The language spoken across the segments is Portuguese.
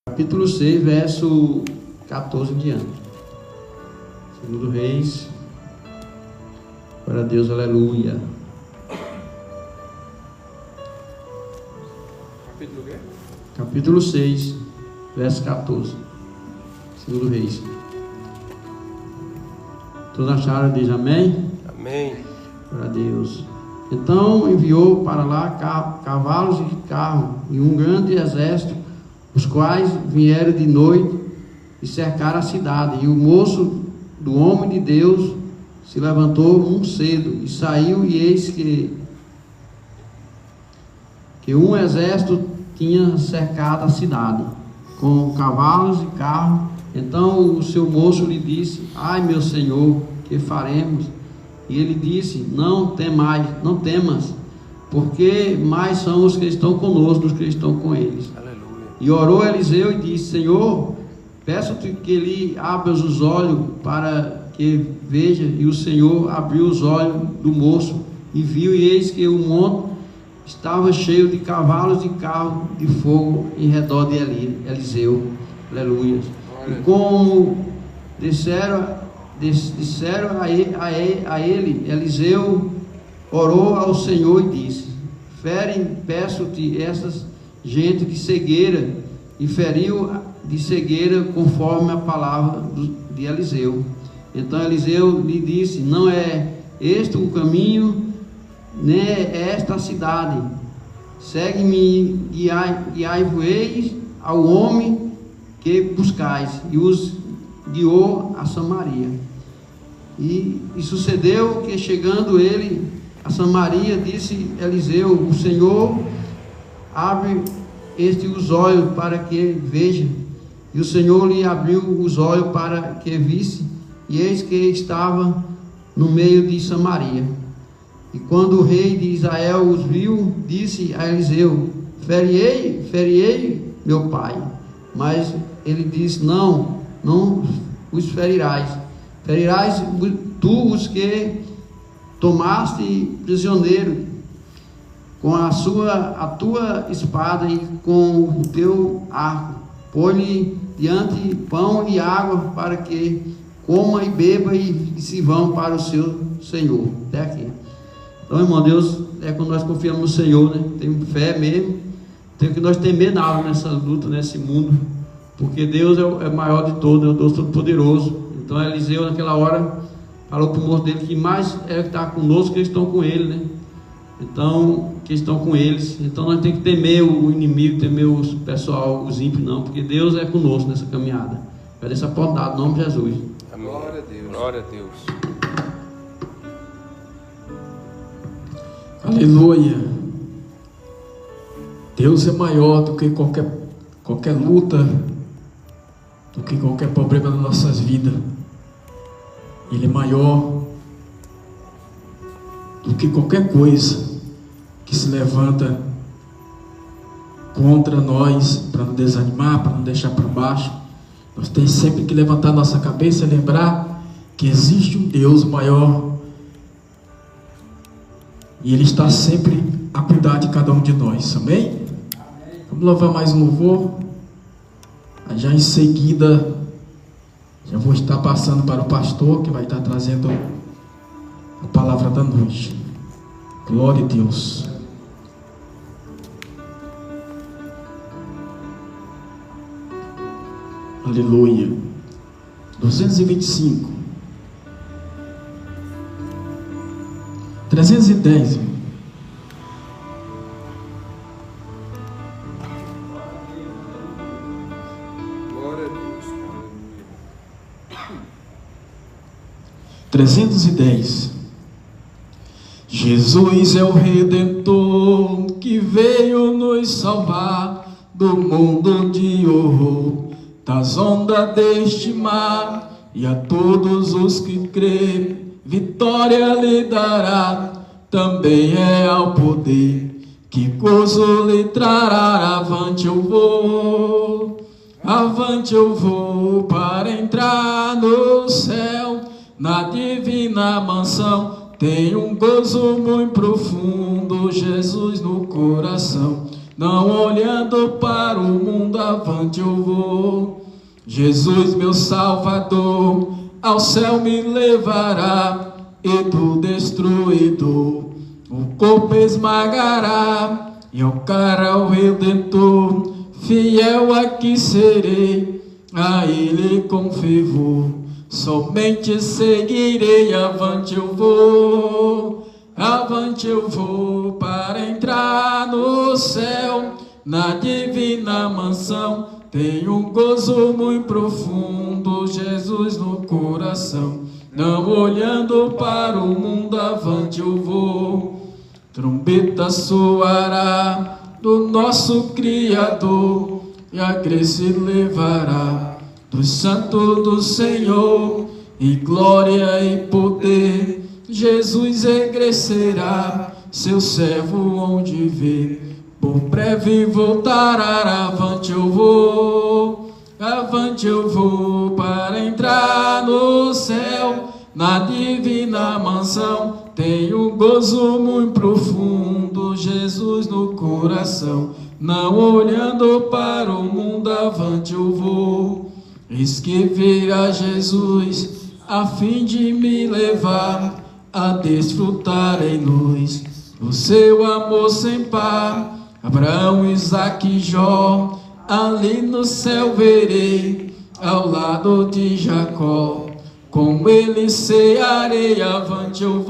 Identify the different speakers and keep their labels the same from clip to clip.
Speaker 1: Capítulo 6, verso 14 em diante. Segundo Reis. Para Deus, aleluia.
Speaker 2: Capítulo quê?
Speaker 1: Capítulo 6, verso 14. Segundo Reis. Todos acharam? Diz amém?
Speaker 2: Amém.
Speaker 1: Para Deus. Então enviou para lá cavalos e carros e um grande exército, os quais vieram de noite e cercaram a cidade. E o moço do homem de Deus se levantou muito cedo e saiu, e eis que um exército tinha cercado a cidade com cavalos e carros. Então o seu moço lhe disse: ai, meu senhor, que faremos? E ele disse: não temas, porque mais são os que estão conosco dos que estão com eles.
Speaker 2: Aleluia.
Speaker 1: E orou Eliseu e disse: Senhor, peço-te que lhe abras os olhos para que veja. E o Senhor abriu os olhos do moço e viu, e eis que o monte estava cheio de cavalos e carros de fogo em redor de Eliseu. Aleluia. E como disseram a ele, Eliseu orou ao Senhor e disse: fere, peço-te, essas gente de cegueira. E feriu de cegueira conforme a palavra de Eliseu. Então Eliseu lhe disse: não é este o caminho, nem é esta a cidade. Segue-me e guiai-vos ao homem que buscais. E os guiou a Samaria. E sucedeu que, chegando ele a Samaria, disse Eliseu: o Senhor abre os olhos para que veja. E o Senhor lhe abriu os olhos para que visse, e eis que estava no meio de Samaria. E quando o rei de Israel os viu, disse a Eliseu: feriei, meu pai. Mas ele disse: não os ferirás. Ferirás tu os que tomaste prisioneiro com a tua espada e com o teu arco. Põe-lhe diante pão e água para que coma e beba e se vão para o seu Senhor. Até aqui. Então, irmão, Deus é quando nós confiamos no Senhor, né? Tem fé mesmo. Tem que nós temer nada nessa luta, nesse mundo, porque Deus é maior de todos, é o Deus Todo-Poderoso. Então Eliseu naquela hora falou para o moço dele que mais é que está conosco que eles estão com ele, né? Então, que estão com eles. Então nós temos que temer o inimigo, temer o pessoal, os ímpios, não, porque Deus é conosco nessa caminhada. Pede essa portada, no nome de Jesus.
Speaker 2: Amém. Glória a Deus. Glória a Deus.
Speaker 3: Aleluia. Deus é maior do que qualquer luta, do que qualquer problema nas nossas vidas. Ele é maior do que qualquer coisa que se levanta contra nós, para não desanimar, para não deixar para baixo. Nós temos sempre que levantar nossa cabeça e lembrar que existe um Deus maior, e Ele está sempre a cuidar de cada um de nós. Amém? Vamos louvar mais um louvor. Já em seguida, já vou estar passando para o pastor, que vai estar trazendo a palavra da noite. Glória a Deus. Aleluia. 225. 310.
Speaker 2: Glória a Deus.
Speaker 3: 310. Jesus é o Redentor que veio nos salvar do mundo de horror, das ondas deste mar, e a todos os que crê, vitória lhe dará. Também é ao poder que gozo lhe trará. Avante eu vou para entrar no céu, na divina mansão. Tenho um gozo muito profundo, Jesus no coração. não olhando para o mundo, avante eu vou. Jesus, meu Salvador, ao céu me levará, e do destruidor o corpo esmagará, e ao cara o Redentor, fiel aqui serei, a Ele com fervor, somente seguirei. Avante eu vou para entrar no céu, na divina mansão, tenho um gozo muito profundo, Jesus no coração, não olhando para o mundo, avante eu vou. Trombeta soará do nosso Criador, e a graça levará dos santos do Senhor, e glória e poder, Jesus egrecerá, seu servo onde vê, por breve voltará. Avante eu vou para entrar no céu, na divina mansão, tenho gozo muito profundo, Jesus no coração, não olhando para o mundo, avante eu vou. Eis que virá Jesus, a fim de me levar a desfrutar em luz o seu amor sem par. Abraão, Isaque e Jó, ali no céu verei, ao lado de Jacó, com ele cearei. Avante eu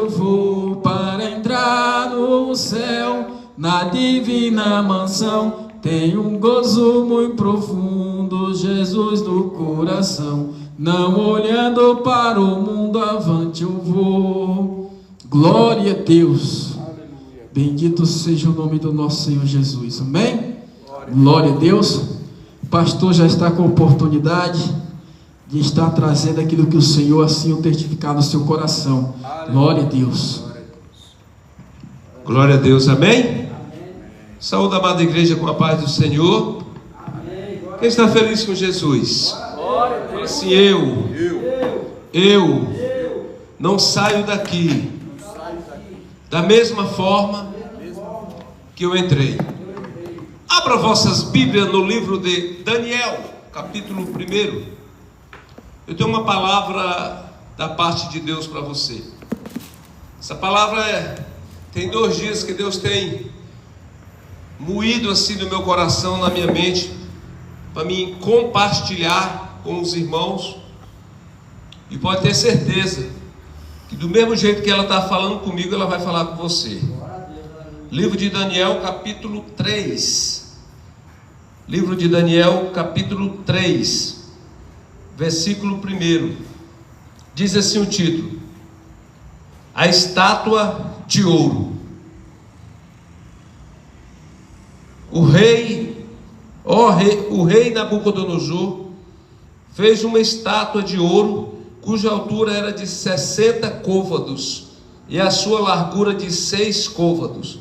Speaker 3: vou para entrar no céu, na divina mansão, tenho um gozo muito profundo, Jesus no coração, não olhando para o mundo, avante eu vou. Glória a Deus. Bendito seja o nome do nosso Senhor Jesus. Amém? Glória a Deus. O pastor já está com a oportunidade de estar trazendo aquilo que o Senhor assim o testificar no seu coração. Glória a Deus.
Speaker 4: Glória a Deus. Amém? Saúde, amada igreja, com a paz do Senhor. Quem está feliz com Jesus? Assim, eu não saio daqui da mesma forma que eu entrei. Abra vossas Bíblias no livro de Daniel, capítulo 1. Eu tenho uma palavra da parte de Deus para você. Essa palavra tem 2 dias que Deus tem moído assim no meu coração, na minha mente, para mim compartilhar com os irmãos. E pode ter certeza que do mesmo jeito que ela está falando comigo, ela vai falar com você. Livro de Daniel, capítulo 3. Livro de Daniel, capítulo 3, versículo 1. Diz assim o título: A estátua de ouro. O rei Nabucodonosor fez uma estátua de ouro, cuja altura era de 60 côvados e a sua largura de 6 côvados.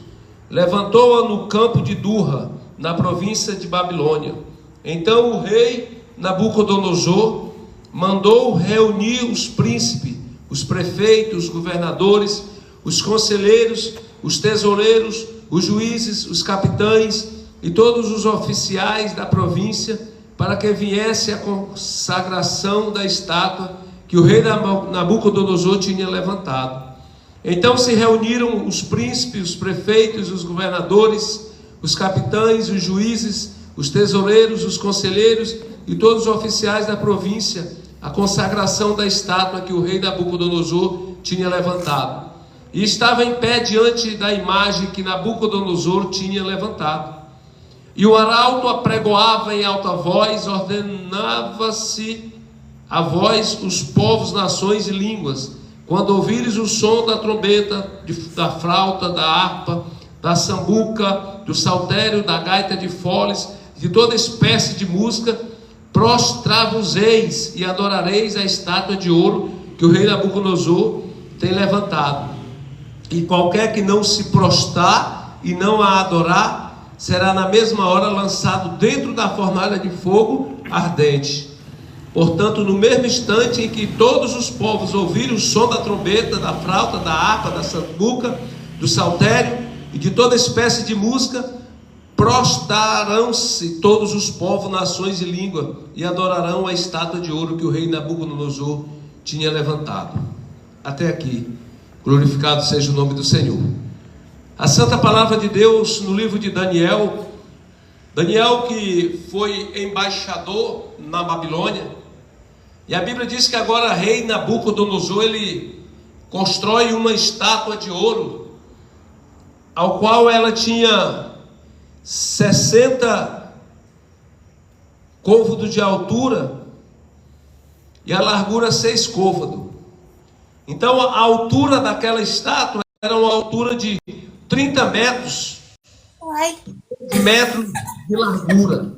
Speaker 4: Levantou-a no campo de Durra, na província de Babilônia. Então o rei Nabucodonosor mandou reunir os príncipes, os prefeitos, os governadores, os conselheiros, os tesoureiros, os juízes, os capitães e todos os oficiais da província, para que viesse a consagração da estátua que o rei Nabucodonosor tinha levantado. Então se reuniram os príncipes, os prefeitos, os governadores, os capitães, os juízes, os tesoureiros, os conselheiros e todos os oficiais da província, a consagração da estátua que o rei Nabucodonosor tinha levantado. E estava em pé diante da imagem que Nabucodonosor tinha levantado. E o arauto apregoava em alta voz, ordenava-se a vós os povos, nações e línguas, quando ouvires o som da trombeta, da flauta, da harpa, da sambuca, do saltério, da gaita de foles, de toda espécie de música, prostrar-vos-eis e adorareis a estátua de ouro que o rei Nabucodonosor tem levantado. E qualquer que não se prostrar e não a adorar, será na mesma hora lançado dentro da fornalha de fogo ardente. Portanto, no mesmo instante em que todos os povos ouvirem o som da trombeta, da flauta, da harpa, da sambuca, do saltério, e de toda espécie de música, prostrarão-se todos os povos, nações e língua, e adorarão a estátua de ouro que o rei Nabucodonosor tinha levantado. Até aqui, glorificado seja o nome do Senhor. A santa palavra de Deus no livro de Daniel, Daniel que foi embaixador na Babilônia, e a Bíblia diz que agora o rei Nabucodonosor, ele constrói uma estátua de ouro, ao qual ela tinha 60 côvados de altura e a largura 6 côvados. Então a altura daquela estátua era uma altura de 30 metros de largura.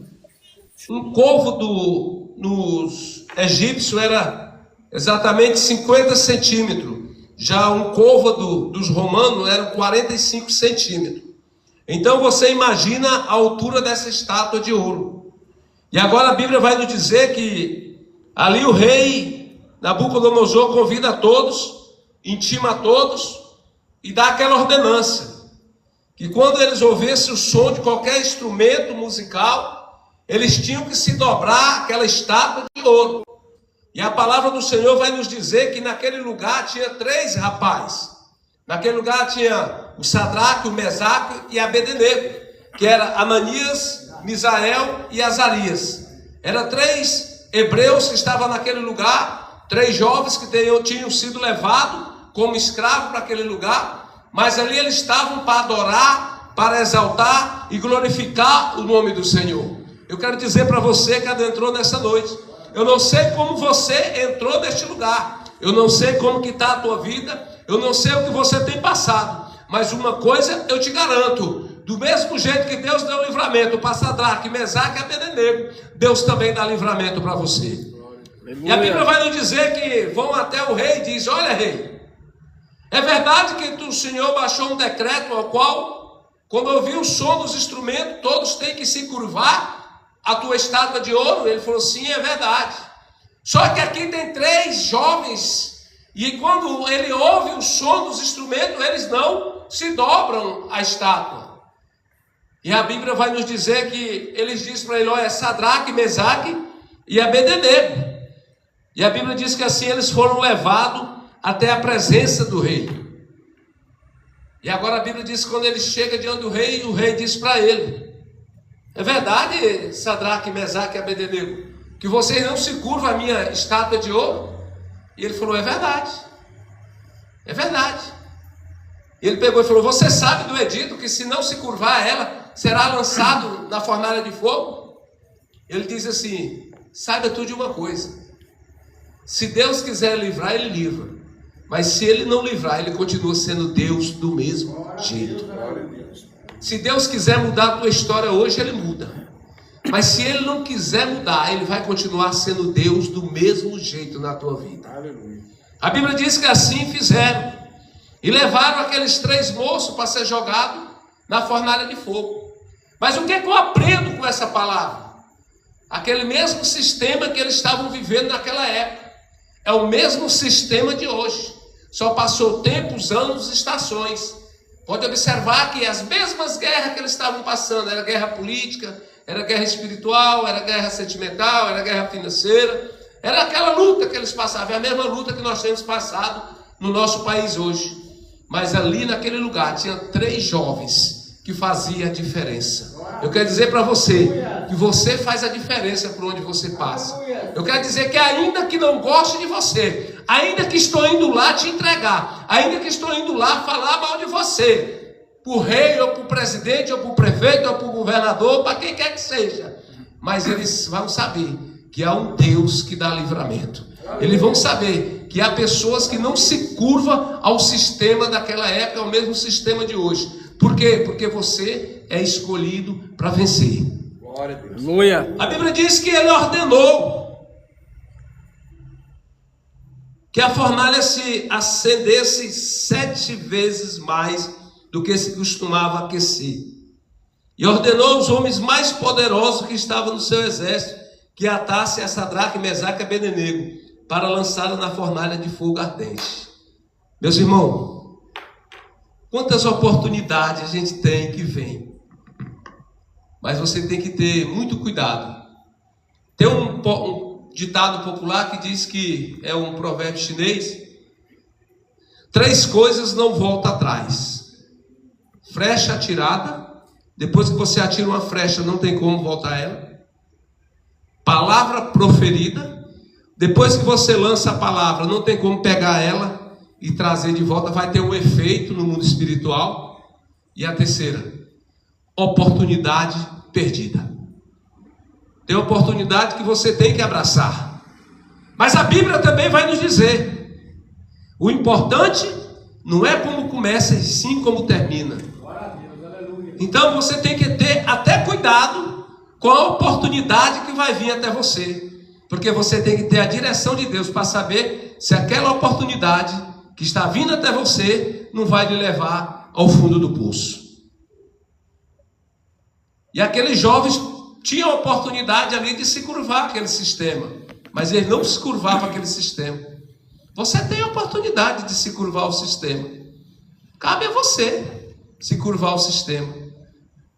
Speaker 4: Um côvado nos egípcios era exatamente 50 centímetros. Já um côvado dos romanos era 45 centímetros. Então você imagina a altura dessa estátua de ouro. E agora a Bíblia vai nos dizer que ali o rei Nabucodonosor convida a todos, intima a todos e dá aquela ordenança, que quando eles ouvissem o som de qualquer instrumento musical, eles tinham que se dobrar aquela estátua de ouro. E a palavra do Senhor vai nos dizer que naquele lugar tinha 3 rapazes. Naquele lugar tinha o Sadraque, o Mesaque e Abednego, que era Ananias, Misael e Azarias. Eram 3 hebreus que estavam naquele lugar, 3 jovens que tinham sido levados como escravos para aquele lugar, mas ali eles estavam para adorar, para exaltar e glorificar o nome do Senhor. Eu quero dizer para você que adentrou nessa noite, eu não sei como você entrou neste lugar, eu não sei como que está a tua vida, eu não sei o que você tem passado, mas uma coisa eu te garanto: do mesmo jeito que Deus deu livramento para Sadraque, Mesaque e Abednego, Deus também dá livramento para você. E a Bíblia vai nos dizer que vão até o rei e diz: olha, rei, é verdade que o Senhor baixou um decreto ao qual, quando ouvir o som dos instrumentos, todos têm que se curvar a tua estátua de ouro? Ele falou: sim, é verdade. Só que aqui tem 3 jovens, e quando ele ouve o som dos instrumentos, eles não se dobram a estátua. E a Bíblia vai nos dizer que eles dizem para ele: olha, Sadraque, Mesaque e Abednego. E a Bíblia diz que assim eles foram levados até a presença do rei. E agora a Bíblia diz que quando ele chega diante do rei, o rei diz para ele: é verdade, Sadraque, Mesaque e Abednego, que vocês não se curvam a minha estátua de ouro? E ele falou: é verdade, é verdade. E ele pegou e falou: você sabe do edito que se não se curvar a ela, será lançado na fornalha de fogo? Ele diz assim: saiba tu de uma coisa, se Deus quiser livrar, ele livra, mas se ele não livrar, ele continua sendo Deus do mesmo jeito. Se Deus quiser mudar a tua história hoje, ele muda, mas se ele não quiser mudar, ele vai continuar sendo Deus do mesmo jeito na tua vida. A Bíblia diz que assim fizeram, e levaram aqueles 3 moços para ser jogados na fornalha de fogo. Mas o que é que eu aprendo com essa palavra? Aquele mesmo sistema que eles estavam vivendo naquela época é o mesmo sistema de hoje, só passou tempos, anos, estações. Pode observar que as mesmas guerras que eles estavam passando, era guerra política, era guerra espiritual, era guerra sentimental, era guerra financeira, era aquela luta que eles passavam, é a mesma luta que nós temos passado no nosso país hoje. Mas ali naquele lugar tinha 3 jovens que faziam a diferença. Eu quero dizer para você que você faz a diferença por onde você passa. Eu quero dizer que ainda que não goste de você, ainda que estou indo lá te entregar, ainda que estou indo lá falar mal de você, para o rei, ou para o presidente, ou para o prefeito, ou para o governador, ou para quem quer que seja, mas eles vão saber que há um Deus que dá livramento. Eles vão saber que há pessoas que não se curvam ao sistema daquela época, ao mesmo sistema de hoje. Por quê? Porque você é escolhido para vencer.
Speaker 2: Glória a Deus.
Speaker 3: Aleluia.
Speaker 4: A Bíblia diz que ele ordenou que a fornalha se acendesse 7 vezes mais do que se costumava aquecer. E ordenou aos homens mais poderosos que estavam no seu exército que atassem a Sadraque, Mesaque e Abednego para lançá-la na fornalha de fogo ardente. Meus irmãos, Quantas oportunidades a gente tem que vem. Mas você tem que ter muito cuidado. Tem um ditado popular que diz que é um provérbio chinês: 3 coisas não voltam atrás. Flecha atirada, depois que você atira uma flecha não tem como voltar ela. Palavra proferida, depois que você lança a palavra não tem como pegar ela e trazer de volta, vai ter um efeito no mundo espiritual. E a terceira, oportunidade perdida. Tem oportunidade que você tem que abraçar. Mas a Bíblia também vai nos dizer: o importante não é como começa, e sim como termina. Então você tem que ter até cuidado com a oportunidade que vai vir até você. Porque você tem que ter a direção de Deus para saber se aquela oportunidade que está vindo até você não vai lhe levar ao fundo do poço. E aqueles jovens tinham a oportunidade ali de se curvar aquele sistema, mas eles não se curvavam aquele sistema. Você tem a oportunidade de se curvar o sistema. Cabe a você se curvar o sistema.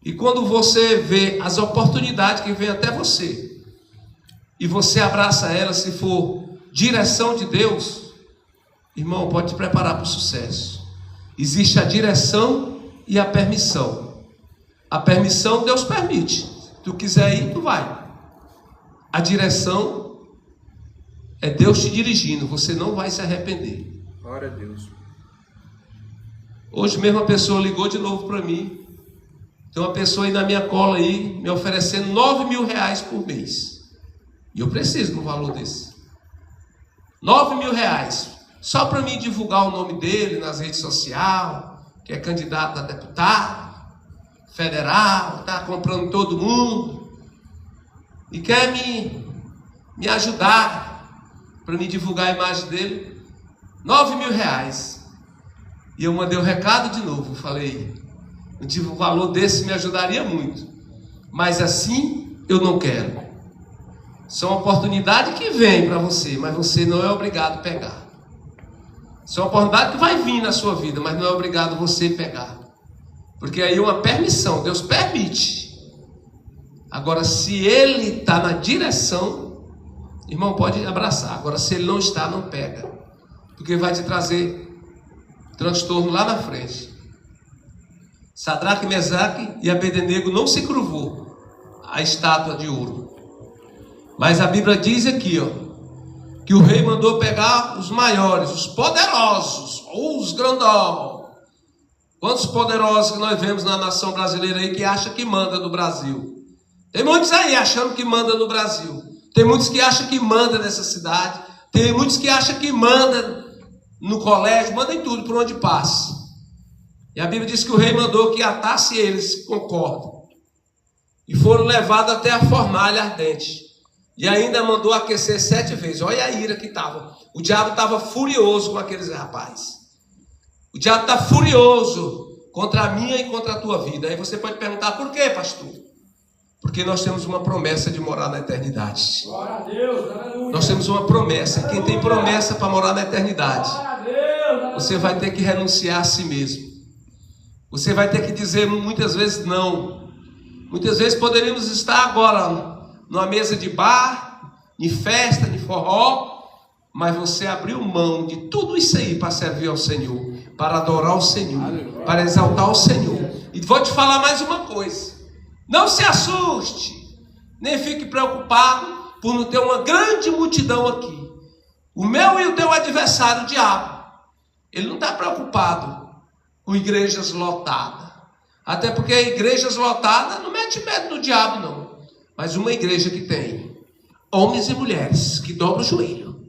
Speaker 4: E quando você vê as oportunidades que vêm até você, e você abraça elas, se for direção de Deus, irmão, pode te preparar para o sucesso. Existe a direção e a permissão. A permissão Deus permite. Se tu quiser ir, tu vai. A direção é Deus te dirigindo. Você não vai se arrepender.
Speaker 2: Glória a Deus.
Speaker 4: Hoje mesmo a pessoa ligou de novo para mim. Tem uma pessoa aí na minha cola aí, me oferecendo 9 mil reais por mês. E eu preciso de um valor desse. 9 mil reais. Só para mim divulgar o nome dele nas redes sociais, que é candidato a deputado federal, está comprando todo mundo. E quer me ajudar para me divulgar a imagem dele. 9 mil reais. E eu mandei o recado de novo. Falei, um valor desse me ajudaria muito. Mas assim eu não quero. São oportunidades que vêm para você, mas você não é obrigado a pegar. São oportunidades que vai vir na sua vida, mas não é obrigado você pegar. Porque aí é uma permissão, Deus permite. Agora, se Ele está na direção, irmão, pode abraçar. Agora, se Ele não está, não pega. Porque vai te trazer transtorno lá na frente. Sadraque, Mesaque e Abednego não se curvou à estátua de ouro. Mas a Bíblia diz aqui, que o rei mandou pegar os maiores, os poderosos, os grandão. Quantos poderosos que nós vemos na nação brasileira aí que acha que manda no Brasil? Tem muitos aí achando que manda no Brasil. Tem muitos que acham que manda nessa cidade. Tem muitos que acham que manda no colégio, manda em tudo, por onde passa. E a Bíblia diz que o rei mandou que atasse eles com corda. E foram levados até a fornalha ardente. E ainda mandou aquecer 7 vezes. Olha a ira que estava. O diabo estava furioso com aqueles rapazes. O diabo está furioso contra a minha e contra a tua vida. Aí você pode perguntar, por quê, pastor? Porque nós temos uma promessa de morar na eternidade. Glória a Deus, aleluia. Nós temos uma promessa. Quem tem promessa para morar na eternidade, você vai ter que renunciar a si mesmo. Você vai ter que dizer muitas vezes não. Muitas vezes poderíamos estar agora numa mesa de bar, de festa, de forró, mas você abriu mão de tudo isso aí para servir ao Senhor, para adorar o Senhor, para exaltar o Senhor. E vou te falar mais uma coisa: não se assuste, nem fique preocupado por não ter uma grande multidão aqui. O meu e o teu adversário, o diabo, ele não está preocupado com igrejas lotadas, até porque igrejas lotadas não mete medo no diabo, não. Mas uma igreja que tem homens e mulheres que dobram o joelho,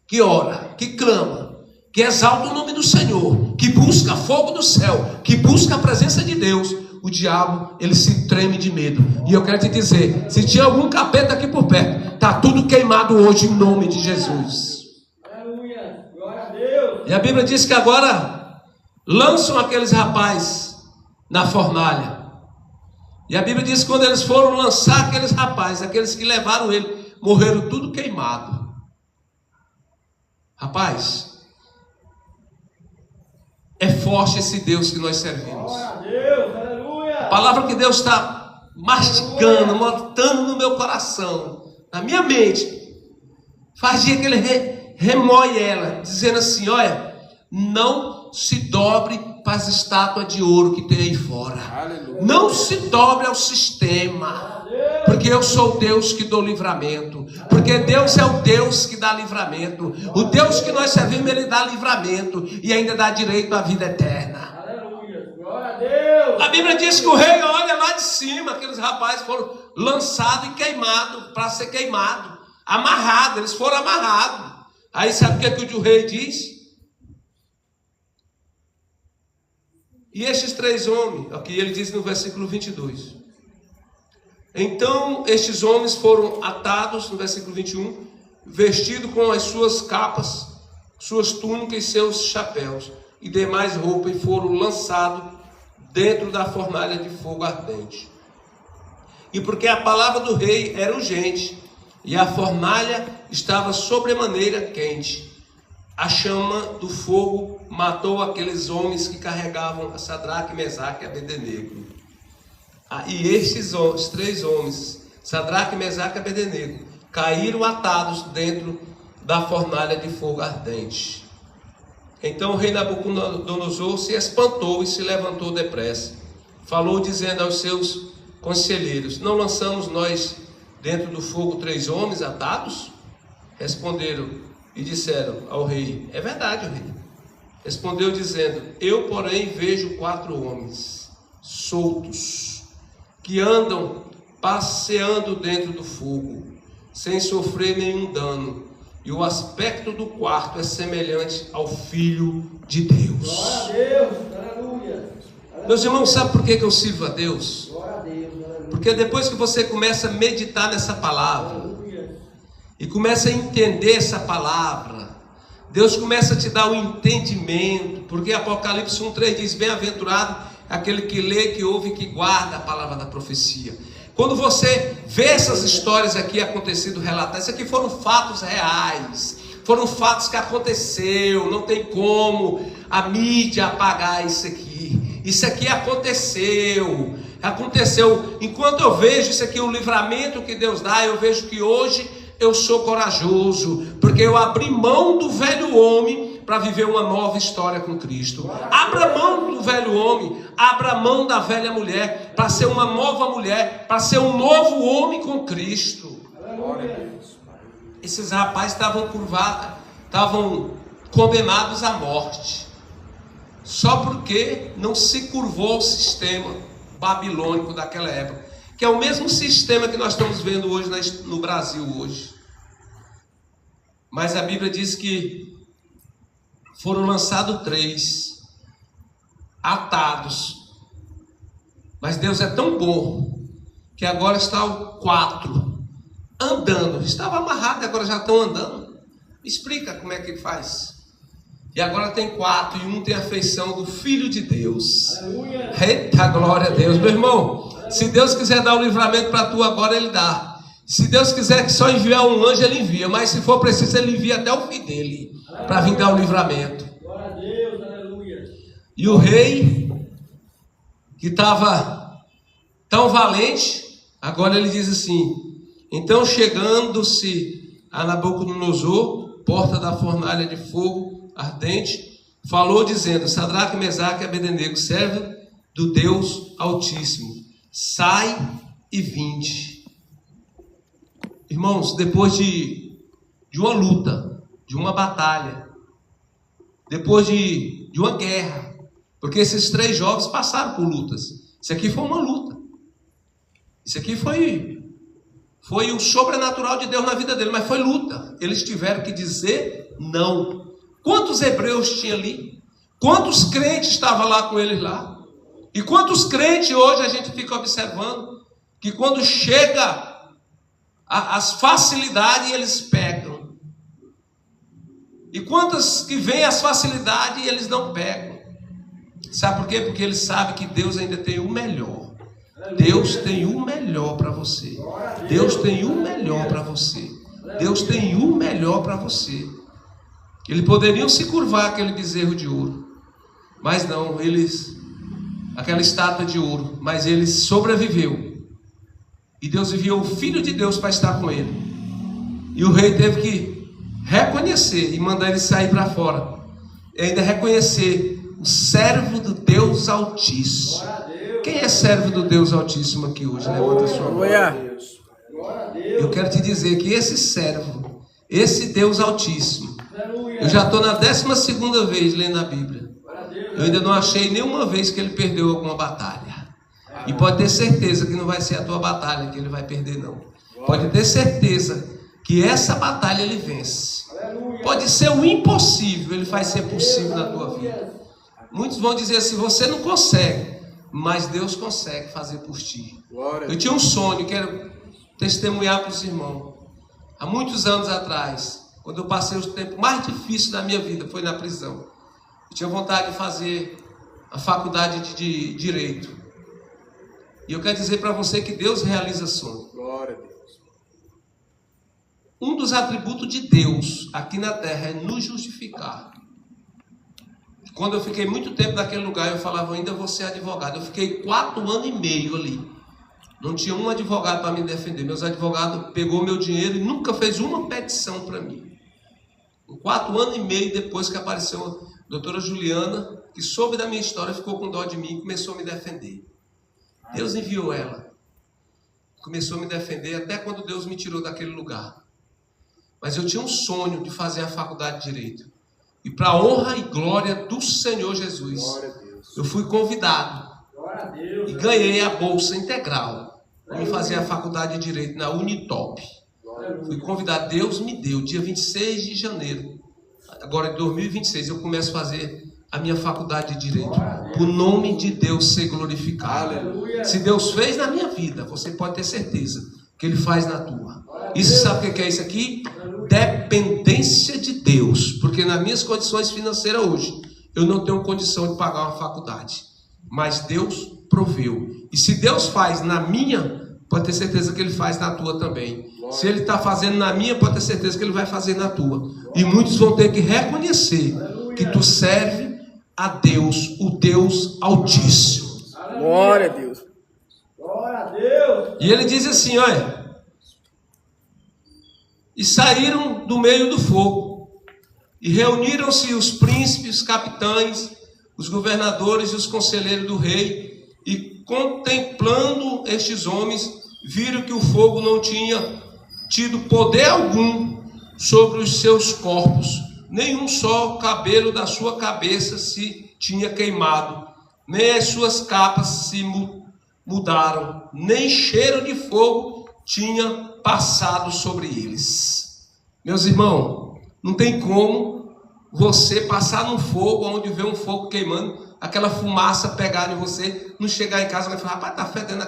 Speaker 4: que ora, que clama, que exalta o nome do Senhor, que busca fogo do céu, que busca a presença de Deus, o diabo, ele se treme de medo. E eu quero te dizer, se tinha algum capeta aqui por perto, está tudo queimado hoje em nome de Jesus. Aleluia, glória a Deus. E a Bíblia diz que agora lançam aqueles rapazes na fornalha. E a Bíblia diz que quando eles foram lançar aqueles rapazes, aqueles que levaram ele, morreram tudo queimado. Rapaz, É forte esse Deus que nós servimos.
Speaker 5: Glória a Deus, aleluia.
Speaker 4: A palavra que Deus está mastigando, matando no meu coração, na minha mente, faz dia que Ele remoe ela, dizendo assim: olha, não se dobre para as estátuas de ouro que tem aí fora.
Speaker 2: Aleluia.
Speaker 4: Não se dobre ao sistema, porque eu sou o Deus que dou livramento, porque Deus é o Deus que dá livramento. O Deus que nós servimos, Ele dá livramento e ainda dá direito à vida eterna.
Speaker 5: Aleluia. Glória a Deus.
Speaker 4: A Bíblia diz que o rei olha lá de cima, aqueles rapazes foram lançados e queimados, para ser queimado, amarrado, eles foram amarrados. Aí sabe o que o rei diz? E estes 3 homens, aqui ele diz no versículo 22. Então estes homens foram atados, no versículo 21, vestidos com as suas capas, suas túnicas e seus chapéus e demais roupas, e foram lançados dentro da fornalha de fogo ardente. E porque a palavra do rei era urgente, e a fornalha estava sobremaneira quente, a chama do fogo matou aqueles homens que carregavam a Sadraque, Mesaque e Abednego. E estes 3 homens, Sadraque, Mesaque e Abednego, caíram atados dentro da fornalha de fogo ardente. Então o rei Nabucodonosor se espantou e se levantou depressa. Falou dizendo aos seus conselheiros: não lançamos nós dentro do fogo 3 homens atados? Responderam e disseram ao rei: é verdade, o rei. Respondeu dizendo: eu, porém, vejo 4 homens soltos, que andam passeando dentro do fogo, sem sofrer nenhum dano, e o aspecto do quarto é semelhante ao Filho de Deus.
Speaker 5: Glória a Deus, aleluia.
Speaker 4: Meus irmãos, sabe por que eu sirvo a Deus?
Speaker 5: Glória a Deus, aleluia.
Speaker 4: Porque depois que você começa a meditar nessa palavra,
Speaker 5: Aleluia.
Speaker 4: e começa a entender essa palavra, Deus começa a te dar o entendimento, porque Apocalipse 1:3 diz: bem-aventurado aquele que lê, que ouve e que guarda a palavra da profecia. Quando você vê essas histórias aqui acontecendo, relatadas, isso aqui foram fatos reais, foram fatos que aconteceu, não tem como a mídia apagar isso aqui. Isso aqui aconteceu. Enquanto eu vejo isso aqui, o livramento que Deus dá, eu vejo que hoje eu sou corajoso, porque eu abri mão do velho homem para viver uma nova história com Cristo. Abra mão do velho homem, abra mão da velha mulher, para ser uma nova mulher, para ser um novo homem com Cristo. Esses rapazes estavam curvados, estavam condenados à morte, só porque não se curvou ao sistema babilônico daquela época, que é o mesmo sistema que nós estamos vendo hoje no Brasil hoje. Mas a Bíblia diz que foram lançados 3 atados, mas Deus é tão bom que agora está o 4 andando. Estava amarrado e agora já estão andando. Me explica como é que faz. E agora tem 4 e um tem a feição do Filho de Deus.
Speaker 5: Aleluia.
Speaker 4: Eita, glória a Deus. Meu irmão, se Deus quiser dar o livramento para tu agora, Ele dá. Se Deus quiser que só enviar um anjo, Ele envia. Mas se for preciso, Ele envia até o filho dele para vir dar o livramento.
Speaker 5: Glória a Deus, aleluia.
Speaker 4: E o rei, que estava tão valente, agora ele diz assim: então chegando-se a Nabucodonosor, porta da fornalha de fogo ardente, falou dizendo: Sadraque, Mesaque e Abednego, servo do Deus Altíssimo, sai e vinde. Irmãos, depois de uma luta, de uma batalha, depois de uma guerra, porque esses 3 jovens passaram por lutas. Isso aqui foi uma luta. Isso aqui foi o sobrenatural de Deus na vida dele, mas foi luta. Eles tiveram que dizer não. Quantos hebreus tinha ali? Quantos crentes estavam lá com eles lá? E quantos crentes hoje a gente fica observando que quando chega as facilidades eles pecam. E quantas que vêm as facilidades e eles não pecam. Sabe por quê? Porque eles sabem que Deus ainda tem o melhor. Deus tem o melhor para você. Deus tem o melhor para você. Deus tem o melhor para você. Eles poderiam se curvar aquele bezerro de ouro, Mas não, aquela estátua de ouro, mas ele sobreviveu. E Deus enviou o Filho de Deus para estar com ele. E o rei teve que reconhecer e mandar ele sair para fora. E ainda reconhecer o servo do Deus Altíssimo. Quem é servo do Deus Altíssimo aqui hoje? Levanta a sua mão. Eu quero te dizer que esse servo, esse Deus Altíssimo, eu já estou na 12ª vez lendo a Bíblia. Eu ainda não achei nenhuma vez que ele perdeu alguma batalha. E pode ter certeza que não vai ser a tua batalha que ele vai perder, não. Pode ter certeza que essa batalha ele vence. Pode ser o impossível, ele faz ser possível na tua vida. Muitos vão dizer assim, você não consegue, mas Deus consegue fazer por ti. Eu tinha um sonho, quero testemunhar para os irmãos. Há muitos anos atrás, quando eu passei o tempo mais difícil da minha vida, foi na prisão. Eu tinha vontade de fazer a faculdade de Direito. E eu quero dizer para você que Deus realiza sonhos.
Speaker 2: Glória a Deus.
Speaker 4: Um dos atributos de Deus aqui na terra é nos justificar. Quando eu fiquei muito tempo naquele lugar, eu falava, ainda vou ser advogado. Eu fiquei 4 anos e meio ali. Não tinha um advogado para me defender. Meus advogados pegou meu dinheiro e nunca fez uma petição para mim. 4 anos e meio depois que apareceu a doutora Juliana, que soube da minha história, ficou com dó de mim e começou a me defender. Deus enviou ela. Começou a me defender até quando Deus me tirou daquele lugar. Mas eu tinha um sonho de fazer a faculdade de Direito. E para a honra e glória do Senhor Jesus, eu fui convidado. E ganhei a bolsa integral para me fazer a faculdade de Direito na Unitop. Fui convidado, Deus me deu, dia 26 de janeiro. Agora em 2026 eu começo a fazer a minha faculdade de Direito. Por nome de Deus ser glorificado. Se Deus fez na minha vida, você pode ter certeza que Ele faz na tua. Isso sabe o que é isso aqui? Dependência de Deus. Porque nas minhas condições financeiras hoje, eu não tenho condição de pagar uma faculdade. Mas Deus proveu. E se Deus faz na minha, pode ter certeza que Ele faz na tua também. Se Ele está fazendo na minha, pode ter certeza que Ele vai fazer na tua. E muitos vão ter que reconhecer que tu serve a Deus, o Deus Altíssimo.
Speaker 5: Glória a Deus. Glória a Deus.
Speaker 4: E ele diz assim, olha. E saíram do meio do fogo. E reuniram-se os príncipes, os capitães, os governadores e os conselheiros do rei. E contemplando estes homens, viram que o fogo não tinha tido poder algum sobre os seus corpos. Nenhum só cabelo da sua cabeça se tinha queimado, nem as suas capas se mudaram, nem cheiro de fogo tinha passado sobre eles. Meus irmãos, não tem como você passar num fogo, onde vê um fogo queimando, aquela fumaça pegar em você, não chegar em casa e falar, rapaz, está fedendo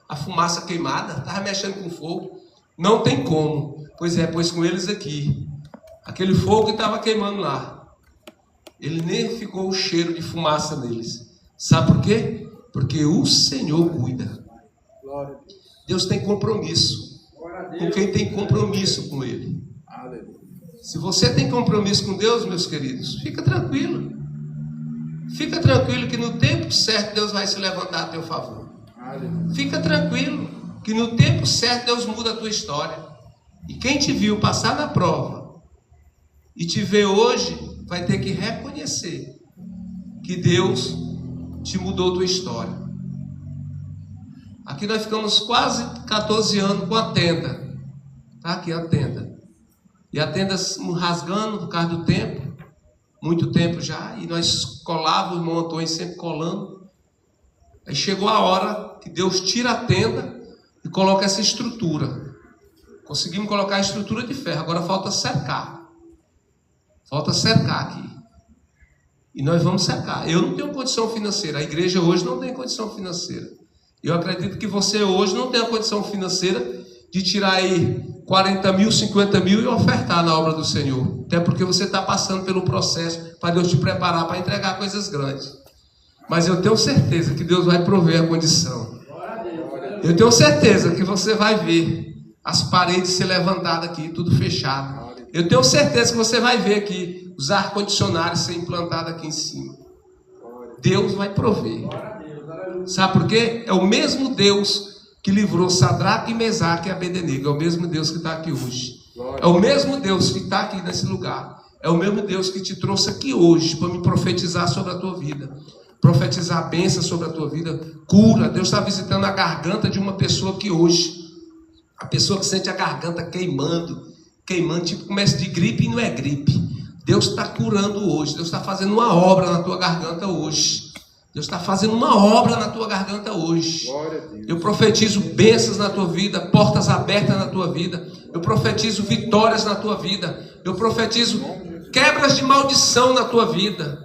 Speaker 4: a fumaça queimada, estava mexendo com fogo. Não tem como. Pois com eles aqui. Aquele fogo que estava queimando lá, ele nem ficou o cheiro de fumaça neles. Sabe por quê? Porque o Senhor cuida. Deus tem compromisso com quem tem compromisso com Ele. Se você tem compromisso com Deus, meus queridos, fica tranquilo. Fica tranquilo que no tempo certo Deus vai se levantar a teu favor. Fica tranquilo que no tempo certo Deus muda a tua história. E quem te viu passar na prova e te vê hoje, vai ter que reconhecer que Deus te mudou a tua história. Aqui nós ficamos quase 14 anos com a tenda. Tá aqui a tenda. E a tenda rasgando por causa do tempo. Muito tempo já. E nós colávamos, o irmão Antônio sempre colando. Aí chegou a hora que Deus tira a tenda e coloca essa estrutura. Conseguimos colocar a estrutura de ferro. Agora falta cercar. Falta cercar aqui. E nós vamos cercar. Eu não tenho condição financeira. A igreja hoje não tem condição financeira. Eu acredito que você hoje não tem a condição financeira de tirar aí 40 mil, 50 mil e ofertar na obra do Senhor. Até porque você está passando pelo processo para Deus te preparar para entregar coisas grandes. Mas eu tenho certeza que Deus vai prover a condição. Eu tenho certeza que você vai ver as paredes ser levantadas aqui, tudo fechado. Eu tenho certeza que você vai ver aqui os ar-condicionados ser implantados aqui em cima. Deus vai prover. Sabe por quê? É o mesmo Deus que livrou Sadraque, Mesaque e Abednego. É o mesmo Deus que está aqui hoje. É o mesmo Deus que está aqui nesse lugar. É o mesmo Deus que te trouxe aqui hoje para me profetizar sobre a tua vida. Profetizar a bênção sobre a tua vida. Cura. Deus está visitando a garganta de uma pessoa aqui hoje. A pessoa que sente a garganta queimando, tipo começo de gripe e não é gripe. Deus está curando hoje. Deus está fazendo uma obra na tua garganta hoje. Deus está fazendo uma obra na tua garganta hoje. Eu profetizo bênçãos na tua vida, portas abertas na tua vida. Eu profetizo vitórias na tua vida. Eu profetizo quebras de maldição na tua vida.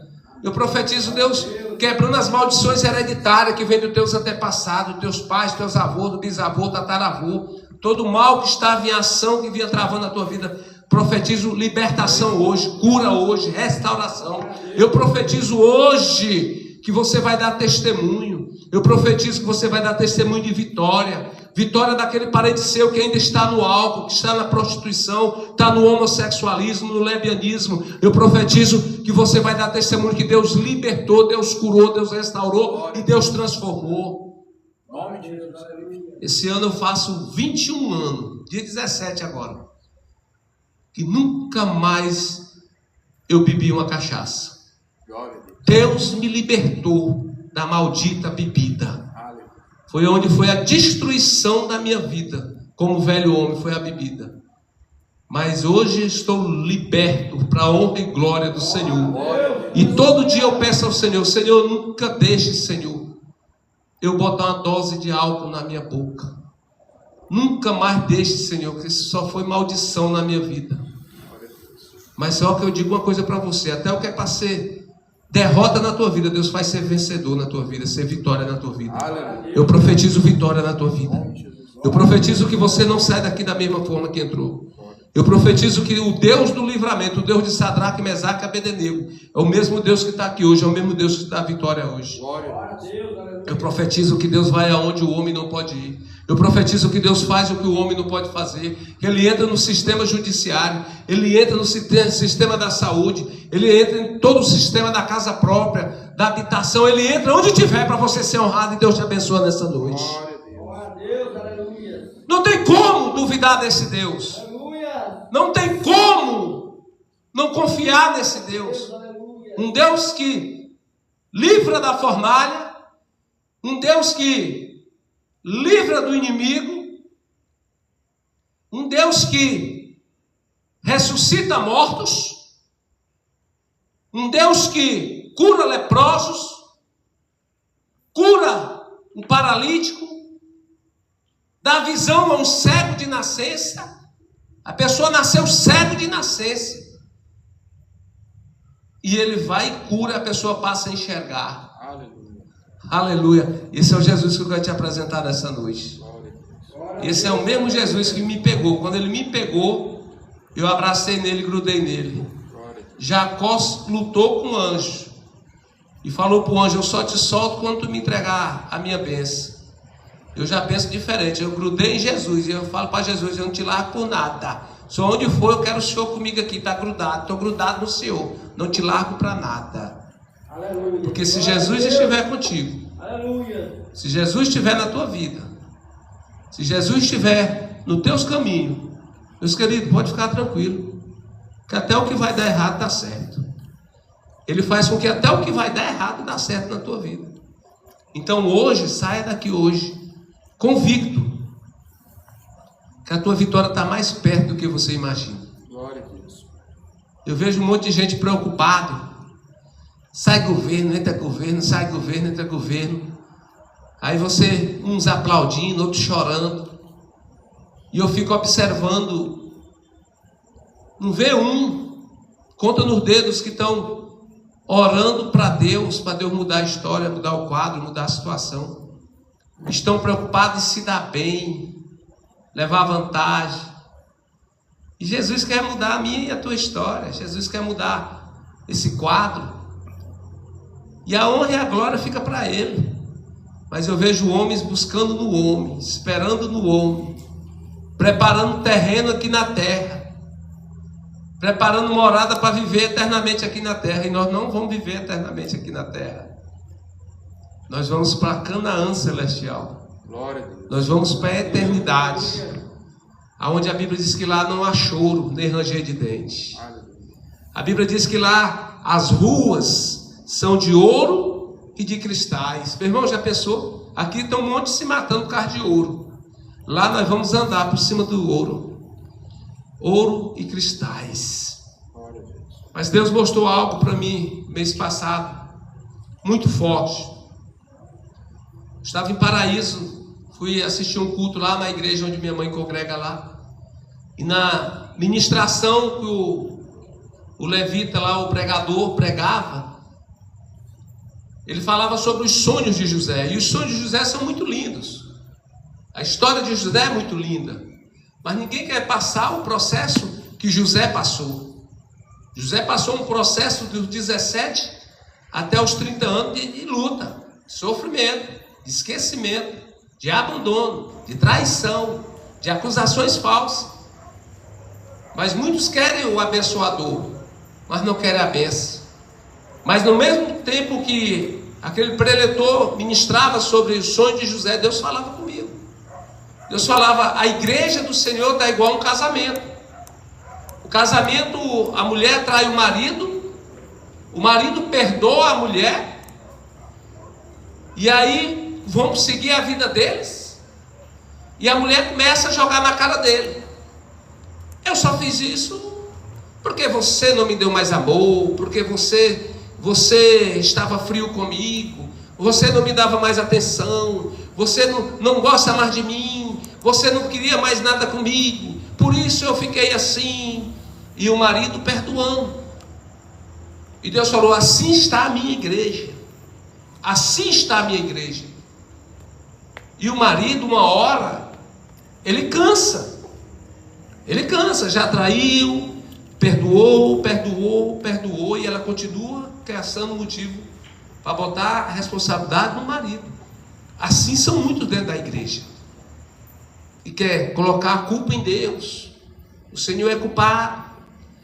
Speaker 4: Eu profetizo, Deus, quebrando as maldições hereditárias que vem dos teus antepassados, dos teus pais, teus avôs, do bisavô, tataravô. Todo mal que estava em ação, que vinha travando a tua vida. Profetizo libertação hoje, cura hoje, restauração. Eu profetizo hoje que você vai dar testemunho. Eu profetizo que você vai dar testemunho de vitória. Vitória daquele parente seu que ainda está no álcool, que está na prostituição, está no homossexualismo, no lesbianismo. Eu profetizo que você vai dar testemunho que Deus libertou, Deus curou, Deus restaurou e Deus transformou. Esse ano eu faço 21 anos, dia 17 agora, que nunca mais eu bebi uma cachaça. Deus me libertou da maldita bebida. Foi onde foi a destruição da minha vida. Como velho homem foi a bebida. Mas hoje estou liberto para a honra e glória do Senhor. E todo dia eu peço ao Senhor: Senhor, nunca deixe, Senhor, eu botar uma dose de álcool na minha boca. Nunca mais deixe, Senhor, que isso só foi maldição na minha vida. Mas só que eu digo uma coisa para você: até o que é para ser derrota na tua vida, Deus faz ser vencedor na tua vida, ser vitória na tua vida. Eu profetizo vitória na tua vida. Eu profetizo que você não sai daqui da mesma forma que entrou. Eu profetizo que o Deus do livramento, o Deus de Sadraque, Mesaque e Abednego, é o mesmo Deus que está aqui hoje, é o mesmo Deus que dá a vitória hoje. Eu profetizo que Deus vai aonde o homem não pode ir. Eu profetizo que Deus faz o que o homem não pode fazer. Ele entra no sistema judiciário, ele entra no sistema da saúde, ele entra em todo o sistema da casa própria, da habitação, ele entra onde tiver para você ser honrado, e Deus te abençoa nessa noite. Não tem como duvidar desse Deus. Não tem como não confiar nesse Deus. Um Deus que livra da fornalha, um Deus que livra do inimigo, um Deus que ressuscita mortos, um Deus que cura leprosos, cura um paralítico, dá visão a um cego de nascença. A pessoa nasceu cego de nascença, e ele vai e cura, a pessoa passa a enxergar. Aleluia. Esse é o Jesus que eu quero te apresentar nessa noite. Esse é o mesmo Jesus que me pegou. Quando ele me pegou, eu abracei nele, grudei nele. Jacó lutou com o anjo e falou para o anjo: eu só te solto quando tu me entregar a minha bênção. Eu já penso diferente. Eu grudei em Jesus e eu falo para Jesus: eu não te largo por nada. Só onde for eu quero o Senhor comigo aqui. Está grudado, estou grudado no Senhor. Não te largo para nada. Porque se Jesus estiver contigo, se Jesus estiver na tua vida, se Jesus estiver nos teus caminhos, meus queridos, pode ficar tranquilo, que até o que vai dar errado dá certo. Ele faz com que até o que vai dar errado dá certo na tua vida. Então hoje, saia daqui hoje convicto que a tua vitória está mais perto do que você imagina.
Speaker 2: Glória a Deus.
Speaker 4: Eu vejo um monte de gente preocupado. Sai governo, entra governo, sai governo, entra governo. Aí você, uns aplaudindo, outros chorando. E eu fico observando. Não vê um. Conta nos dedos que estão orando para Deus mudar a história, mudar o quadro, mudar a situação. Estão preocupados em se dar bem, levar vantagem. E Jesus quer mudar a minha e a tua história. Jesus quer mudar esse quadro. E a honra e a glória fica para Ele. Mas eu vejo homens buscando no homem, esperando no homem, preparando terreno aqui na terra, preparando morada para viver eternamente aqui na terra. E nós não vamos viver eternamente aqui na terra. Nós vamos para Canaã celestial.
Speaker 2: Glória a Deus.
Speaker 4: Nós vamos para a eternidade, aonde a Bíblia diz que lá não há choro nem ranger de dente. A Bíblia diz que lá as ruas são de ouro e de cristais. Meu irmão, já pensou? Aqui tem um monte se matando por causa de ouro. Lá nós vamos andar por cima do ouro. Ouro e cristais. Mas Deus mostrou algo para mim mês passado, muito forte. Estava em Paraíso, fui assistir um culto lá na igreja onde minha mãe congrega lá. E na ministração que o levita lá, o pregador, pregava, ele falava sobre os sonhos de José. E os sonhos de José são muito lindos. A história de José é muito linda. Mas ninguém quer passar o processo que José passou. José passou um processo dos 17 até os 30 anos de luta, de sofrimento, de esquecimento, de abandono, de traição, de acusações falsas. Mas muitos querem o abençoador, mas não querem a bênção. Mas no mesmo tempo que aquele preletor ministrava sobre o sonho de José, Deus falava comigo. Deus falava, a igreja do Senhor está igual a um casamento. O casamento, a mulher trai o marido perdoa a mulher, e aí vamos seguir a vida deles, e a mulher começa a jogar na cara dele. Eu só fiz isso porque você não me deu mais amor, porque você estava frio comigo, você não me dava mais atenção, você não gosta mais de mim, você não queria mais nada comigo, por isso eu fiquei assim. E o marido perdoando. E Deus falou, assim está a minha igreja. Assim está a minha igreja. E o marido, uma hora, ele cansa, já traiu, perdoou, e ela continua caçando motivo para botar a responsabilidade no marido. Assim são muitos dentro da igreja, e quer colocar a culpa em Deus. O Senhor é culpado,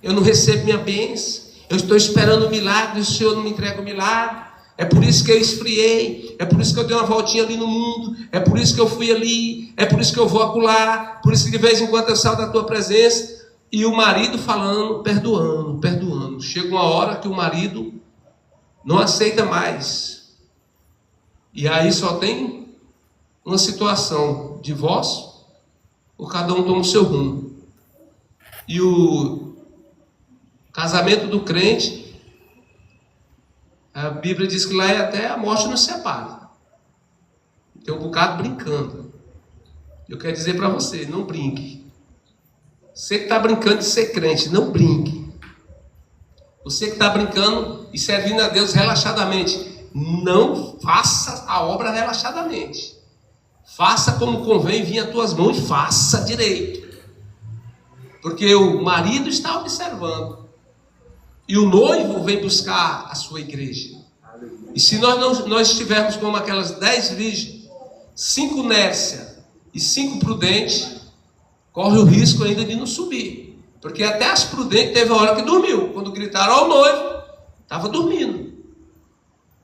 Speaker 4: eu não recebo minha bênção, eu estou esperando um milagre, o Senhor não me entrega o milagre. É por isso que eu esfriei, é por isso que eu dei uma voltinha ali no mundo, é por isso que eu fui ali, é por isso que eu vou acolá, por isso que de vez em quando eu saio da tua presença. E o marido falando, perdoando. Chega uma hora que o marido não aceita mais. E aí só tem uma situação, divórcio, ou cada um toma o seu rumo. E o casamento do crente, a Bíblia diz que lá é até a morte nos separa. Tem um bocado brincando. Eu quero dizer para você, não brinque. Você que está brincando de ser crente, não brinque. Você que está brincando e servindo a Deus relaxadamente, não faça a obra relaxadamente. Faça como convém vir às tuas mãos e faça direito. Porque o marido está observando. E o noivo vem buscar a sua igreja. E se nós estivermos como aquelas 10 virgens, 5 nércia e 5 prudentes, corre o risco ainda de não subir. Porque até as prudentes teve a hora que dormiu. Quando gritaram ao noivo, estava dormindo.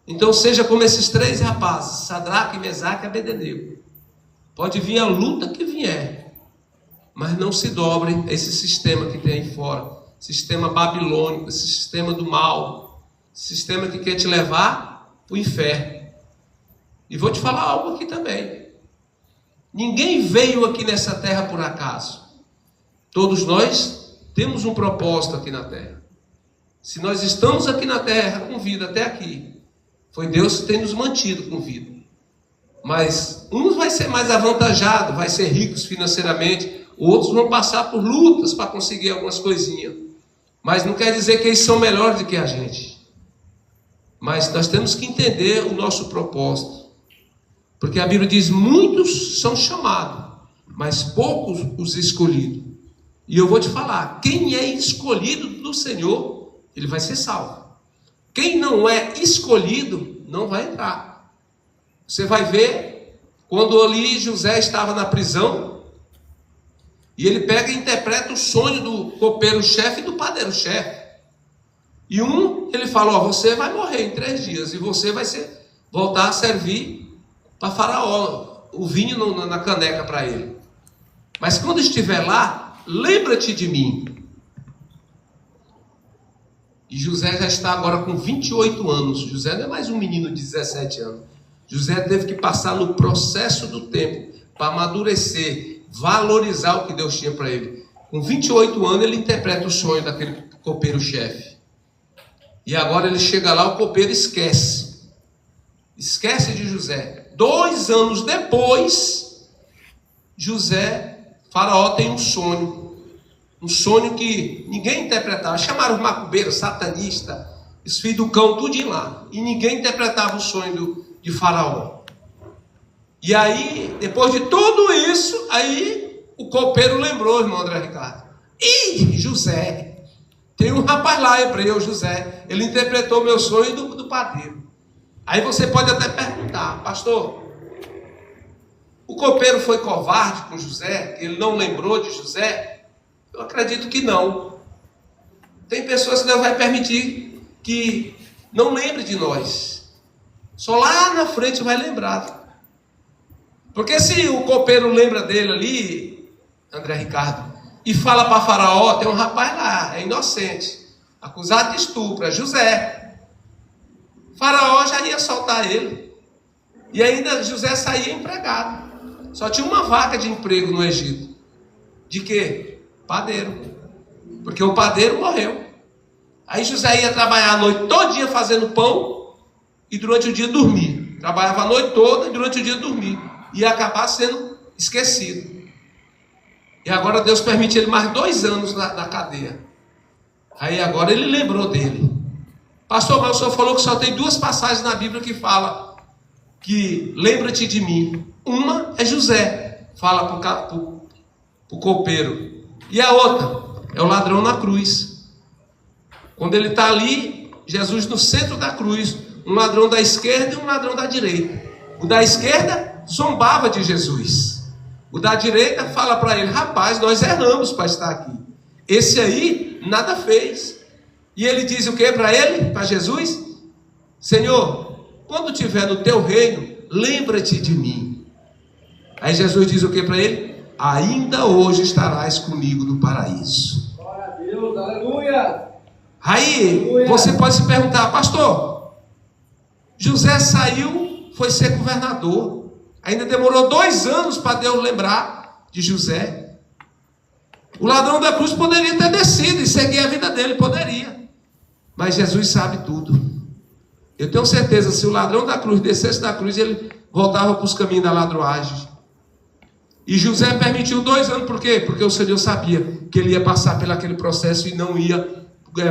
Speaker 4: Então seja como esses 3 rapazes, Sadraque, Mesaque e Abednego. Pode vir a luta que vier, mas não se dobre esse sistema que tem aí fora. Sistema babilônico, esse sistema do mal, sistema que quer te levar para o inferno. E vou te falar algo aqui também. Ninguém veio aqui nessa terra por acaso. Todos nós temos um propósito aqui na terra. Se nós estamos aqui na terra com vida até aqui, foi Deus que tem nos mantido com vida. Mas uns vai ser mais avantajado, vai ser ricos financeiramente, outros vão passar por lutas para conseguir algumas coisinhas. Mas não quer dizer que eles são melhores do que a gente. Mas nós temos que entender o nosso propósito. Porque a Bíblia diz, muitos são chamados, mas poucos os escolhidos. E eu vou te falar, quem é escolhido do Senhor, ele vai ser salvo. Quem não é escolhido, não vai entrar. Você vai ver, quando ali José estava na prisão, e ele pega e interpreta o sonho do copeiro-chefe e do padeiro-chefe. E ele fala, você vai morrer em 3 dias, e você vai ser voltar a servir para Faraó, o vinho na caneca para ele. Mas quando estiver lá, lembra-te de mim. E José já está agora com 28 anos. José não é mais um menino de 17 anos. José teve que passar no processo do tempo para amadurecer, valorizar o que Deus tinha para ele. Com 28 anos ele interpreta o sonho daquele copeiro-chefe. E agora ele chega lá, o copeiro esquece. Esquece de José. 2 anos depois, Faraó tem um sonho. Um sonho que ninguém interpretava. Chamaram os macumbeiros, satanistas, os filhos do cão, tudo lá. E ninguém interpretava o sonho de Faraó. E aí, depois de tudo isso, aí o copeiro lembrou, irmão André Ricardo. Ih, José, tem um rapaz lá, hebreu, José. Ele interpretou meu sonho do padeiro. Aí você pode até perguntar, pastor, o copeiro foi covarde com José? Ele não lembrou de José? Eu acredito que não. Tem pessoas que Deus vai permitir que não lembre de nós. Só lá na frente vai lembrar. Porque se o copeiro lembra dele ali, André Ricardo, e fala para Faraó, tem um rapaz lá, é inocente, acusado de estupro, é José. Faraó já ia soltar ele. E ainda José saía empregado. Só tinha uma vaga de emprego no Egito. De quê? Padeiro. Porque o padeiro morreu. Aí José ia trabalhar a noite todinha fazendo pão e durante o dia dormir. Trabalhava a noite toda e durante o dia dormir. Ia acabar sendo esquecido. E agora Deus permite ele mais 2 anos na cadeia. Aí agora ele lembrou dele. Pastor, mas o senhor falou que só tem 2 passagens na Bíblia que fala que lembra-te de mim. Uma é José, fala para o copeiro. E a outra é o ladrão na cruz. Quando ele está ali, Jesus no centro da cruz, um ladrão da esquerda e um ladrão da direita. O da esquerda zombava de Jesus. O da direita fala para ele, rapaz, nós erramos para estar aqui. Esse aí nada fez. E ele diz o que para ele? Para Jesus? Senhor, quando estiver no teu reino, lembra-te de mim. Aí Jesus diz o que para ele? Ainda hoje estarás comigo no paraíso.
Speaker 5: Glória a Deus, aleluia.
Speaker 4: Aí
Speaker 5: Aleluia.
Speaker 4: Você pode se perguntar, pastor, José saiu, foi ser governador. Ainda demorou 2 anos para Deus lembrar de José. O ladrão da cruz poderia ter descido e seguir a vida dele, poderia. Mas Jesus sabe tudo. Eu tenho certeza, se o ladrão da cruz descesse da cruz, ele voltava para os caminhos da ladroagem. E José permitiu 2 anos, por quê? Porque o Senhor sabia que ele ia passar por aquele processo e não ia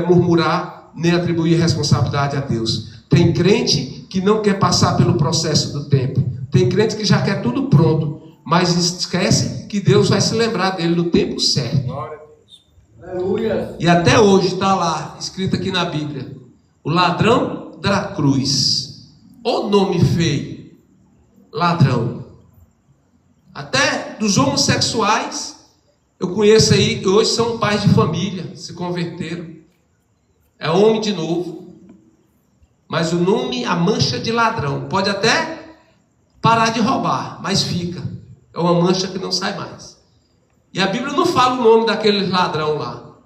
Speaker 4: murmurar, nem atribuir responsabilidade a Deus. Tem crente que não quer passar pelo processo do tempo. Tem crente que já quer tudo pronto, mas esquece que Deus vai se lembrar dele no tempo certo.
Speaker 2: Glória a Deus.
Speaker 5: Aleluia.
Speaker 4: E até hoje está lá, escrito aqui na Bíblia, o ladrão da cruz. O nome feio, ladrão. Até dos homossexuais, eu conheço aí que hoje são pais de família, se converteram. É homem de novo. Mas o nome, a mancha de ladrão. Pode até parar de roubar, mas fica. É uma mancha que não sai mais. E a Bíblia não fala o nome daquele ladrão lá.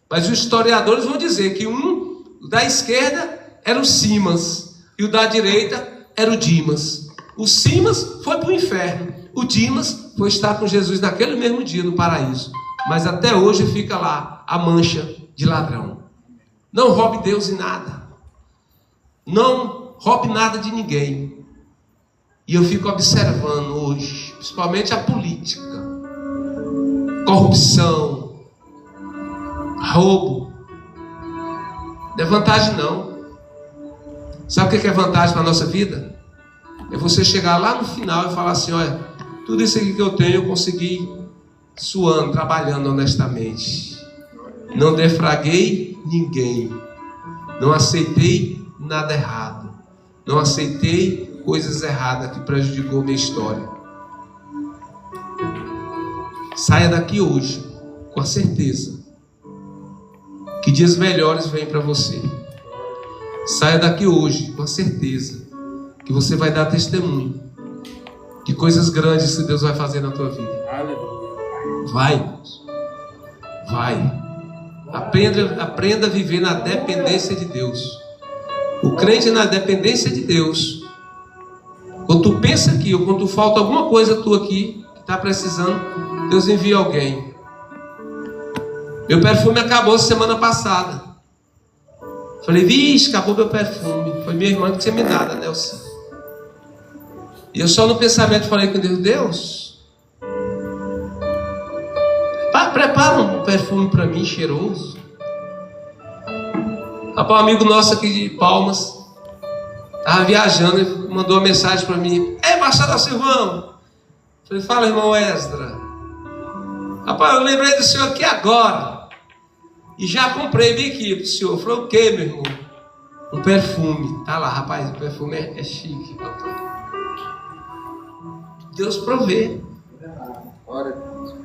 Speaker 4: Mas os historiadores vão dizer que o da esquerda era o Simas e o da direita era o Dimas. O Simas foi para o inferno. O Dimas foi estar com Jesus naquele mesmo dia no paraíso. Mas até hoje fica lá a mancha de ladrão. Não roube Deus em nada. Não roube nada de ninguém. E eu fico observando hoje, principalmente a política, corrupção, roubo. Não é vantagem não. Sabe o que é vantagem para a nossa vida? É você chegar lá no final e falar assim, olha, tudo isso aqui que eu tenho eu consegui suando, trabalhando honestamente. Não defraguei ninguém. Não aceitei nada errado. Não aceitei coisas erradas que prejudicou minha história. Saia daqui hoje com a certeza que dias melhores vêm para você. Saia daqui hoje com a certeza que você vai dar testemunho de coisas grandes que Deus vai fazer na tua vida. Vai. Aprenda a viver na dependência de Deus. O crente na dependência de Deus. Quando tu pensa aqui, ou quando tu falta alguma coisa tua aqui, que está precisando, Deus envia alguém. Meu perfume acabou semana passada. Falei, vixe, acabou meu perfume. Foi minha irmã que tinha me dado, Nelson. E eu só no pensamento falei com Deus, Deus, prepara um perfume para mim, cheiroso. Rapaz, um amigo nosso aqui de Palmas estava viajando e mandou uma mensagem para mim. Ei, Baixada Silvão. Falei, fala, irmão Esdra. Rapaz, eu lembrei do senhor aqui agora. E já comprei bem aqui pro senhor. Falei, o que, meu irmão? Um perfume. Tá lá, rapaz, o perfume é chique, papai. Deus provê.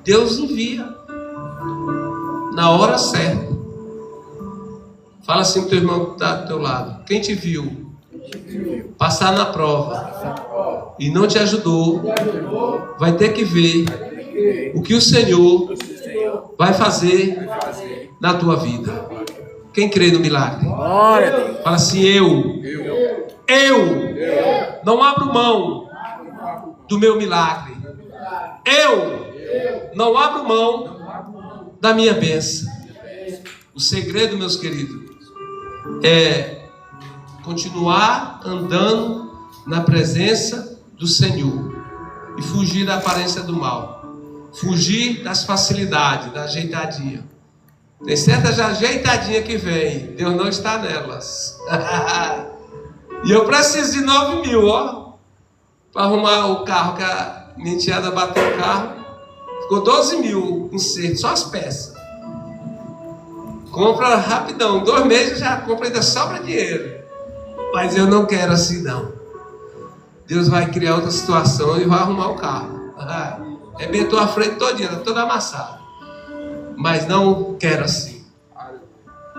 Speaker 4: Deus envia. Na hora certa. Fala assim pro teu irmão que está do teu lado. Quem te viu passar na prova e não te ajudou, vai ter que ver o que o Senhor vai fazer na tua vida. Quem crê no milagre? Fala assim, eu não abro mão do meu milagre. Eu não abro mão da minha bênção. O segredo, meus queridos, é continuar andando na presença do Senhor e fugir da aparência do mal, fugir das facilidades, da ajeitadinha. Tem certas ajeitadinhas que vem, Deus não está nelas. E eu preciso de 9.000, ó, para arrumar o carro, que a minha enteada bateu o carro, ficou 12.000 conserto, só as peças. Compra rapidão, 2 meses já compra, ainda sobra dinheiro. Mas eu não quero assim não. Deus vai criar outra situação e vai arrumar o carro. Arrebentou a frente todinha, toda amassada. Mas não quero assim.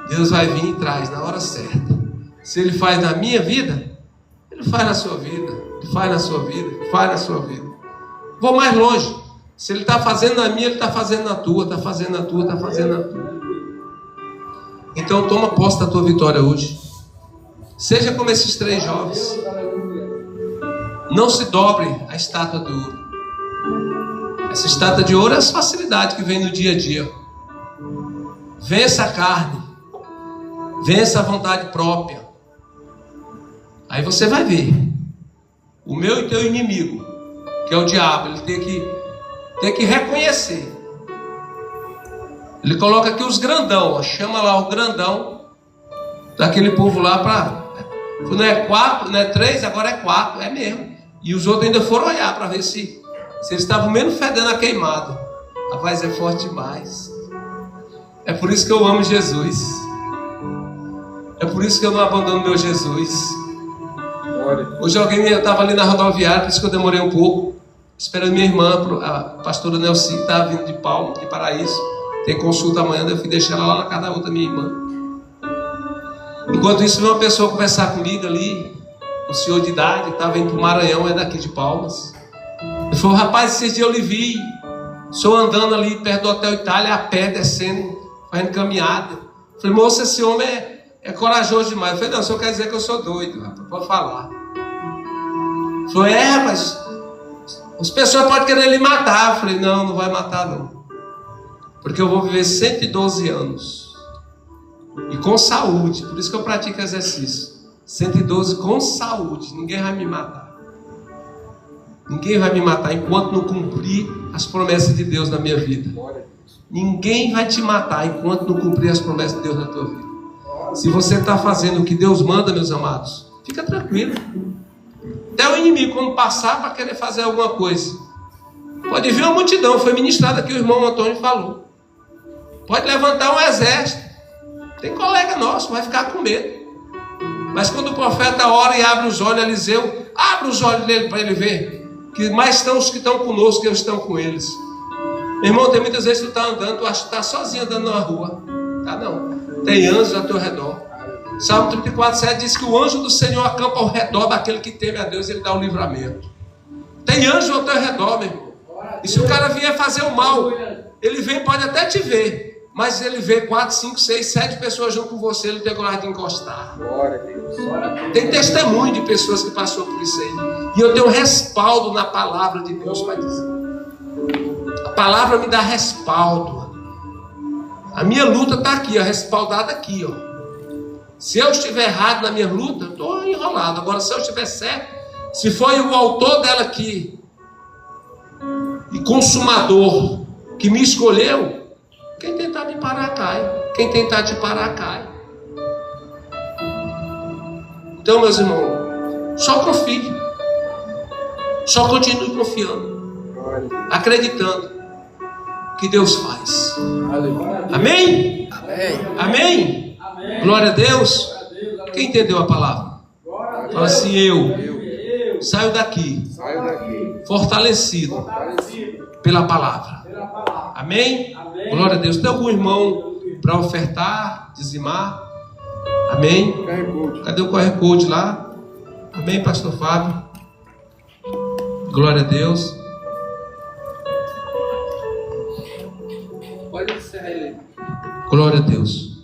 Speaker 4: Deus vai vir e traz na hora certa. Se Ele faz na minha vida, Ele faz na sua vida. Ele faz na sua vida, Ele faz na sua vida. Vou mais longe. Se Ele está fazendo na minha, Ele está fazendo na tua, está fazendo na tua, está fazendo na tua. Então toma posse da tua vitória hoje. Seja como esses 3 jovens. Não se dobre a estátua de ouro. Essa estátua de ouro é as facilidades que vem no dia a dia. Vença a carne. Vença a vontade própria. Aí você vai ver. O meu e teu inimigo, que é o diabo, ele tem que reconhecer. Ele coloca aqui os grandão, ó, chama lá o grandão daquele povo lá para... Não é 4, não é 3, agora é 4, é mesmo. E os outros ainda foram olhar para ver se eles estavam menos fedendo a queimado. Rapaz, é forte demais. É por isso que eu amo Jesus. É por isso que eu não abandono meu Jesus. Hoje eu estava ali na rodoviária, por isso que eu demorei um pouco, esperando minha irmã, a pastora Nelci, que estava vindo de Palma, de Paraíso. Tem consulta amanhã, eu fui deixar ela lá na casa da outra minha irmã. Enquanto isso, veio uma pessoa conversar comigo ali, um senhor de idade, que estava indo para o Maranhão, é daqui de Palmas. Ele falou, rapaz, esses dias eu lhe vi, o senhor andando ali perto do Hotel Itália, a pé, descendo, fazendo caminhada. Eu falei, moça, esse homem é corajoso demais. Eu falei, não, o senhor quer dizer que eu sou doido, rapaz, pode falar. Ele falou, rapaz, as pessoas podem querer lhe matar. Eu falei, não vai matar não. Porque eu vou viver 112 anos. E com saúde. Por isso que eu pratico exercício. 112 com saúde. Ninguém vai me matar. Ninguém vai me matar enquanto não cumprir as promessas de Deus na minha vida. Ninguém vai te matar enquanto não cumprir as promessas de Deus na tua vida. Se você está fazendo o que Deus manda, meus amados, fica tranquilo. Até o inimigo, quando passar para querer fazer alguma coisa, pode vir uma multidão. Foi ministrado aqui, o irmão Antônio falou. Pode levantar um exército. Tem colega nosso, vai ficar com medo. Mas quando o profeta ora e abre os olhos, Eliseu, abre os olhos dele para ele ver que mais estão os que estão conosco que eu estão com eles. Meu irmão, tem muitas vezes que tu está andando, tu acha que está sozinho andando na rua. Tá não. Tem anjos ao teu redor. Salmo 34:7 diz que o anjo do Senhor acampa ao redor daquele que teme a Deus, ele dá o livramento. Tem anjo ao teu redor, meu irmão. E se o cara vier fazer o mal, ele vem, pode até te ver, mas ele vê 4, 5, 6, 7 pessoas junto com você, ele tem coragem de encostar.
Speaker 2: Glória a Deus.
Speaker 4: Tem testemunho de pessoas que passou por isso aí. E eu tenho respaldo na palavra de Deus para dizer. A palavra me dá respaldo. A minha luta está aqui, ó, respaldada aqui, ó. Se eu estiver errado na minha luta, eu estou enrolado. Agora, se eu estiver certo, se foi o autor dela aqui e consumador que me escolheu, quem tentar me parar cai. Quem tentar te parar cai. Então, meus irmãos, só confie. Só continue confiando, acreditando que Deus faz. Amém? Amém? Glória a Deus. Quem entendeu a palavra? Fala assim: eu saio daqui fortalecido pela palavra. Amém? Glória a Deus. Tem algum irmão para ofertar, dizimar? Amém? Cadê o QR Code lá? Amém, pastor Fábio? Glória a Deus. Pode encerrar ele. Glória a Deus.